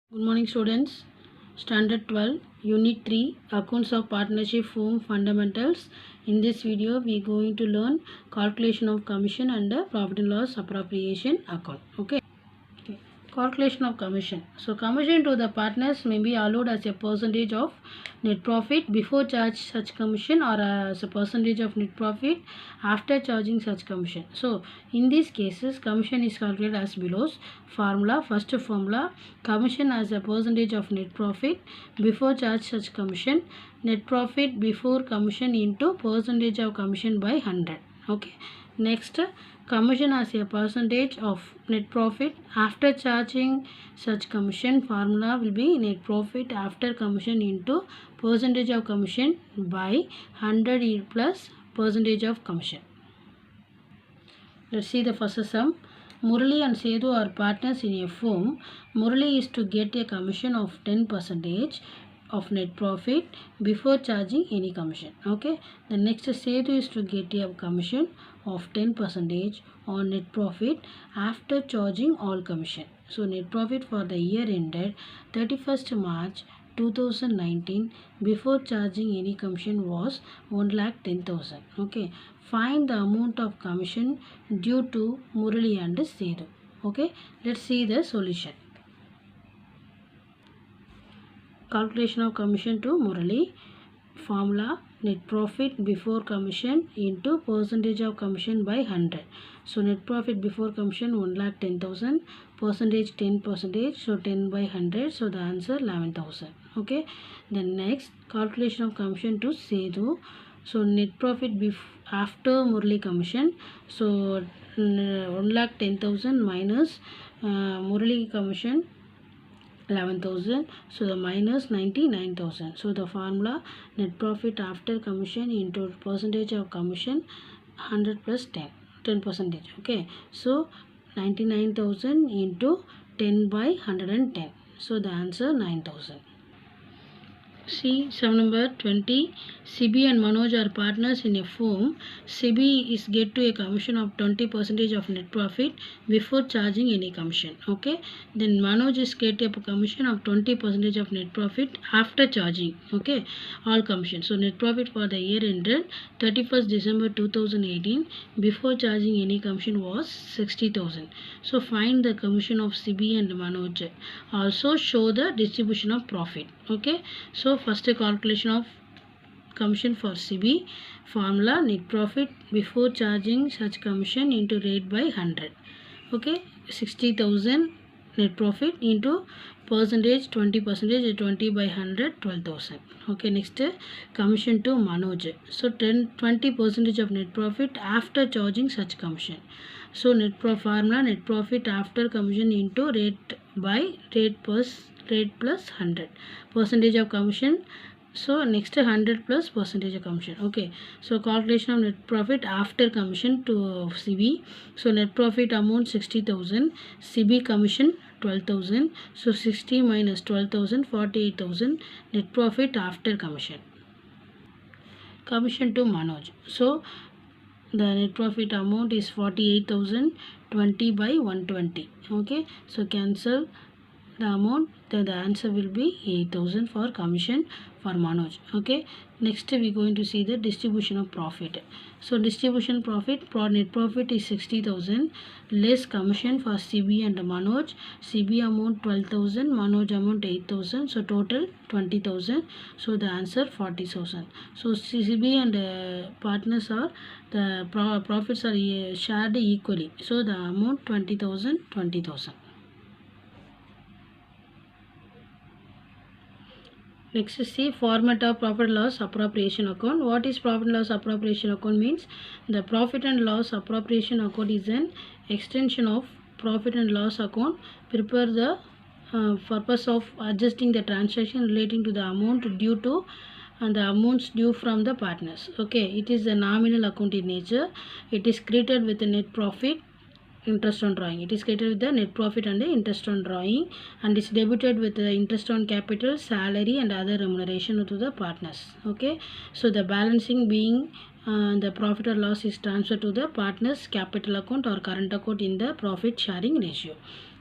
Good morning students. Standard 12 Unit 3 Accounts of Partnership Firm Fundamentals. In this video we are going to learn calculation of commission and profit and loss appropriation account. Okay. Calculation of commission. So commission to the partners may be allowed as a percentage of net profit before charge such commission or as a percentage of net profit after charging such commission. So in these cases commission is calculated as below. Formula, first formula, commission as a percentage of net profit before charge such commission, net profit before commission into percentage of commission by 100. Okay. Next, commission as a percentage of net profit after charging such commission. Formula will be net profit after commission into percentage of commission by 100 plus percentage of commission. Let's see the first sum. Murali and Sedu are partners in a firm. Murali is to get a commission of 10% of net profit before charging any commission. Okay. The next Sedu is to get a commission of 10% on net profit after charging all commission. So net profit for the year ended 31st March 2019 before charging any commission was 1,10,000. Okay. Find the amount of commission due to Murali and Sedu. Okay. Let's see the solution. Calculation of commission to Murali. Formula, net profit before commission into percentage of commission by 100. So net profit before commission 1,10,000, percentage 10%, so 10 by 100, so the answer 11,000. Okay. Then next, calculation of commission to Sedu. So net profit after Murali commission, so 1,10,000 minus Murali commission 11,000, so the minus 99,000. So the formula, net profit after commission into percentage of commission 100 plus 10%. Okay, so 99,000 into 10 by 110, so the answer 9,000. See sum number 20. Sibi and Manoj are partners in a firm. Sibi is get to a commission of 20% of net profit before charging any commission. Okay. Then Manoj is get a commission of 20% of net profit after charging. Okay. All commission. So net profit for the year ended 31st December 2018 before charging any commission was 60,000. So find the commission of Sibi and Manoj. Also show the distribution of profit. Okay. So first calculation of commission for Sibi. Formula, net profit before charging such commission into rate by 100. Okay, 60,000 net profit into percentage 20%, 20 by 100, 12,000. Okay, next commission to Manoj. So 20% of net profit after charging such commission. So formula, net profit after commission into rate by rate plus 100 percentage of commission. So next 100 plus percentage of commission. Okay, so calculation of net profit after commission to CB. So net profit amount 60,000, CB commission 12,000. So 60 minus 12,000, 48,000 net profit after commission. Commission to Manoj. So the net profit amount is 48,000, 20 by 120. Okay, so cancel the amount, then the answer will be 8,000 for commission for Manoj. Okay, next we are going to see the distribution of profit. So distribution profit, net profit is 60,000 less commission for CB and Manoj. CB amount 12,000, Manoj amount 8,000, so total 20,000. So the answer 40,000. So CB and partners are the profits are shared equally. So the amount 20,000, 20,000. Next, see format of profit loss appropriation account. What is profit loss appropriation account means? The profit and loss appropriation account is an extension of profit and loss account. Prepare the purpose of adjusting the transaction relating to the amount due to and the amounts due from the partners. Okay, it is a nominal account in nature. It is created with the net profit, interest on drawing. It is created with the net profit and the interest on drawing, and is debited with the interest on capital, salary and other remuneration to the partners. Okay, so the balancing being the profit or loss is transferred to the partner's capital account or current account in the profit sharing ratio.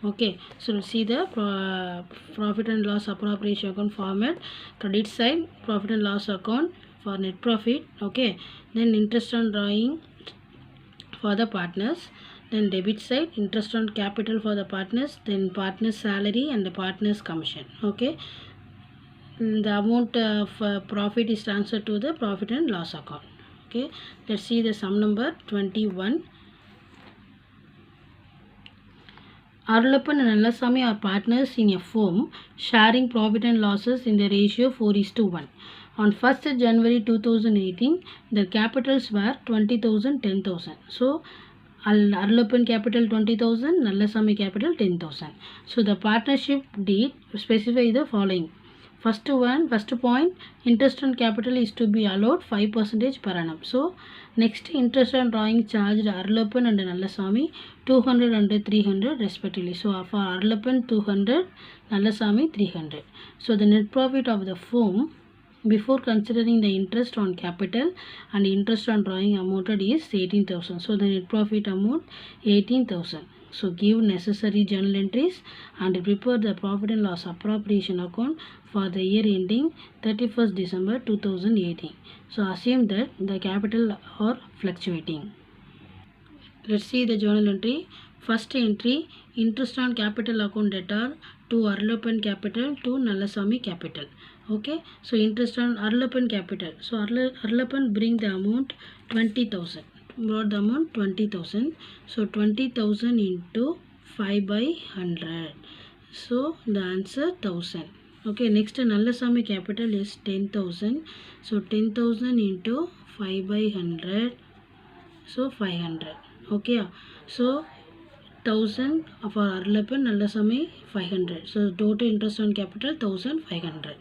Okay, so let's see the profit and loss appropriation account format. Credit side, profit and loss account for net profit. Okay, then interest on drawing for the partners, then debit side, interest on capital for the partners, then partners salary and the partners commission. Okay, the amount of profit is transferred to the profit and loss account. Okay, let's see the sum number 21. Arulappan and Nallasamy are partners in a firm sharing profit and losses in the ratio 4:1. On 1st January 2018, their capitals were 20,000, 10,000. So, Arulappan capital 20,000, Nallasamy capital 10,000. So, the partnership deed specify the following. First point, interest on capital is to be allowed 5% per annum. So, next interest on drawing charged Arulappan and Nallasamy 200 and 300 respectively. So, for Arulappan 200, Nallasamy 300. So, the net profit of the firm before considering the interest on capital and interest on drawing amounted is 18,000. So, the net profit amount 18,000. So, give necessary journal entries and prepare the profit and loss appropriation account for the year ending 31st December 2018. So, assume that the capital are fluctuating. Let's see the journal entry. First entry, interest on capital account debtor to Arulappan capital to Nallasamy capital. Okay, so interest on Arulappan capital. So, Arulappan bring the amount 20,000. Brought the amount 20,000. So, 20,000 into 5 by 100. So, the answer 1,000. Okay, next Nallasamy capital is 10,000. So, 10,000 into 5 by 100. So, 500. Okay, so 1,000 for Arulappan, Nallasamy 500. So, total interest on capital 1,500.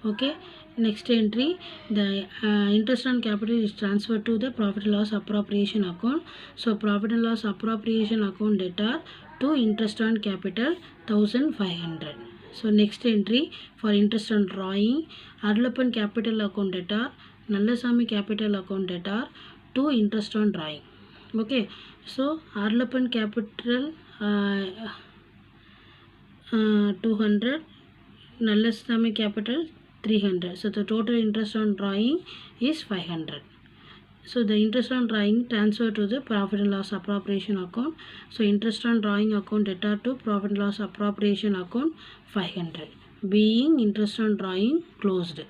Okay, next entry, the interest on capital is transferred to the profit and loss appropriation account. So, profit and loss appropriation account debtor to interest on capital 1,500. So, next entry for interest on drawing, Arulappan capital account debtor, Nallasamy capital account debtor to interest on drawing. Okay, so Arulappan capital 200, Nallasamy capital 300. So, the total interest on drawing is 500. So, the interest on drawing transfer to the profit and loss appropriation account. So, interest on drawing account debtor to profit and loss appropriation account 500. Being interest on drawing closed.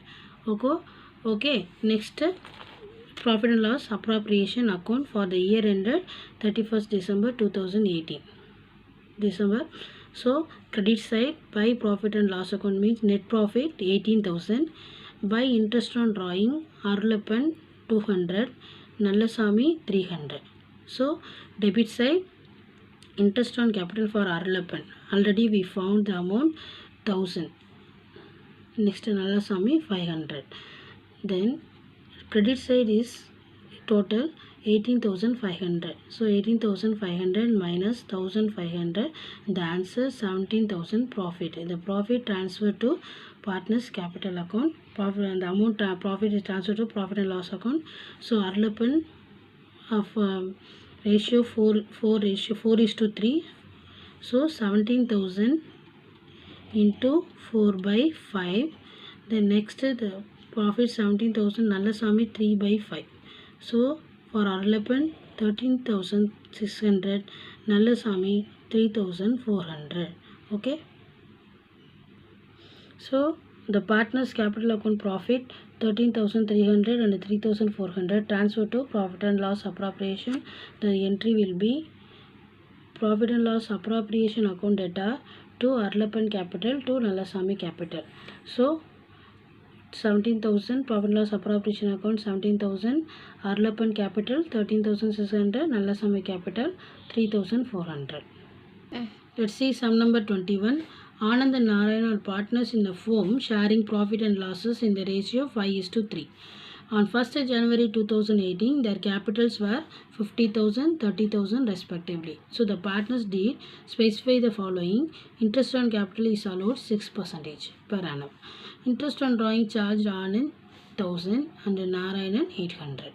Okay. Next, profit and loss appropriation account for the year ended 31st December 2018. So, credit side by profit and loss account means net profit 18,000. By interest on drawing, Arulappan 200, Nallasamy 300. So, debit side, interest on capital for Arulappan. Already we found the amount 1,000. Next, Nallasamy 500. Then, credit side is total 18,500. So, 18,500 minus 1,500. The answer 17,000 profit. The profit transferred to partners capital account. Profit and the amount profit is transferred to profit and loss account. So, Arulappan of ratio 4:3. So, 17,000 into 4 by 5. Then next the profit 17,000, Nallasamy 3 by 5. So, for Arulappan 13,600, Nallasamy 3,400. Okay. So, the partners capital account profit 13,300 and 3,400 transfer to profit and loss appropriation. The entry will be profit and loss appropriation account debtor to Arulappan capital to Nallasamy capital. So, 17,000 profit and loss appropriation account 17,000, Arulappan capital 13,600, Nallasamy capital 3,400. Let's see sum number 21. Anand and Narayan are partners in the firm sharing profit and losses in the ratio 5:3. On 1st January 2018, their capitals were 50,000, 30,000 respectively. So, the partners deed specify the following. Interest on capital is allowed 6% per annum. Interest on drawing charged Anand 1,000 and Narayan 800.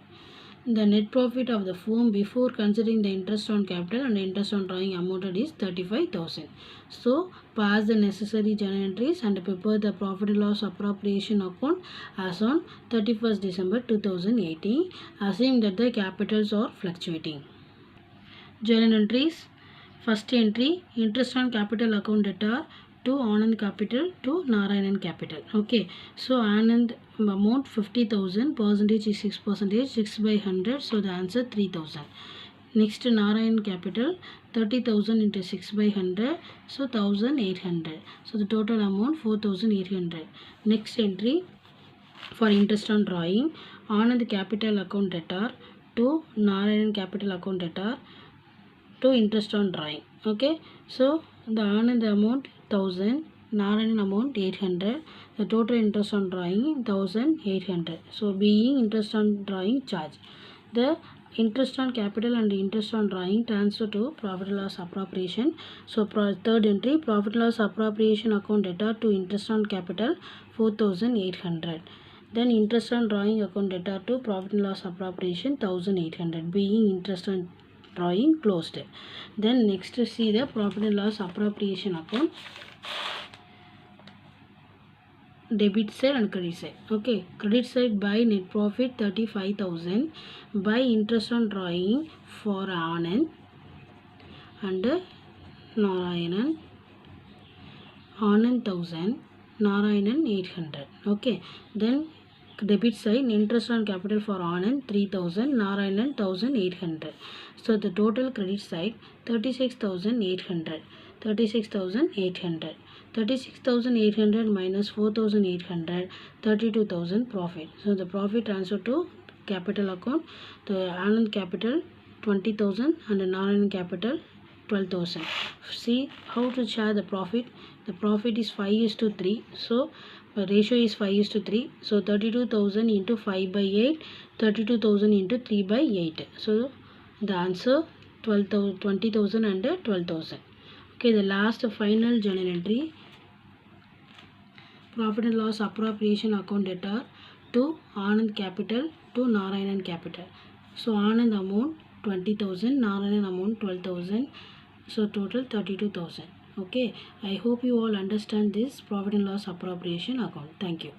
The net profit of the firm before considering the interest on capital and interest on drawing amounted is 35,000. So pass the necessary journal entries and prepare the profit and loss appropriation account as on 31st December 2018, assuming that the capitals are fluctuating. Journal entries. First entry, interest on capital account debtor to Anand Capital to Narayanan Capital. Okay, so Anand amount 50,000, percentage is 6%, 6 by 100, so the answer 3,000. Next, Narayan Capital 30,000 into 6 by 100, so 1,800. So the total amount 4,800. Next entry, for interest on drawing, Anand Capital account debtor to Narayan Capital account debtor to interest on drawing. Okay, so the Anand amount 1,000, Narayan amount 800, the total interest on drawing 1,800. So being interest on drawing charge, the interest on capital and interest on drawing transfer to profit and loss appropriation. So third entry, profit and loss appropriation account debtor to interest on capital 4,800. Then interest on drawing account debtor to profit and loss appropriation 1,800, being interest on drawing closed. Then next see the profit and loss appropriation account, debit side and credit side. Okay, credit side by net profit 35,000, by interest on drawing for Anand and Narayanan, Anand 1,000, Narayanan 800. Okay, then debit side interest on capital for Anand 3,000, Narayanan 1,800. So the total credit side 36,800. 36,800. 36,800 minus 4,800, 32,000 profit. So the profit transfer to capital account, the Anand Capital 20,000 and Narayan Capital 12,000. See how to share the profit. The profit is 5:3. So the ratio is 5:3. So 32,000 into 5 by 8, 32,000 into 3 by 8. So the answer 12,000, 20,000 and 12,000. Okay, the last final journal entry, profit and loss appropriation account debtor to Anand Capital to Narayanan Capital. So Anand amount 20,000, Narayanan amount 12,000. So total 32,000. Okay, I hope you all understand this profit and loss appropriation account. Thank you.